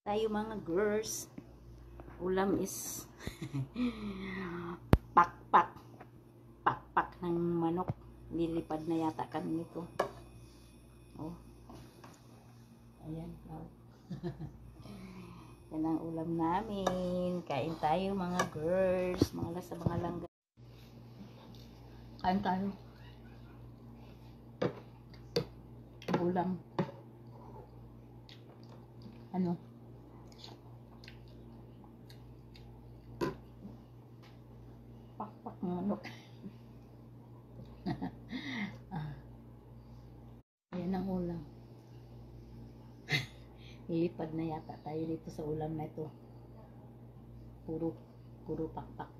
Tayo mga girls, ulam is pakpak. Pakpak ng manok. Lilipad na yata kami nito. Oh. Ayan. Oh. Yan ang ulam namin. Kain tayo mga girls. Mga lasa, mga langga. Kain tayo. Ulam. Ano? Pakpak ng manok. Ayan ang ulam. Ilipad na yata tayo dito sa ulam na ito. Puro pakpak.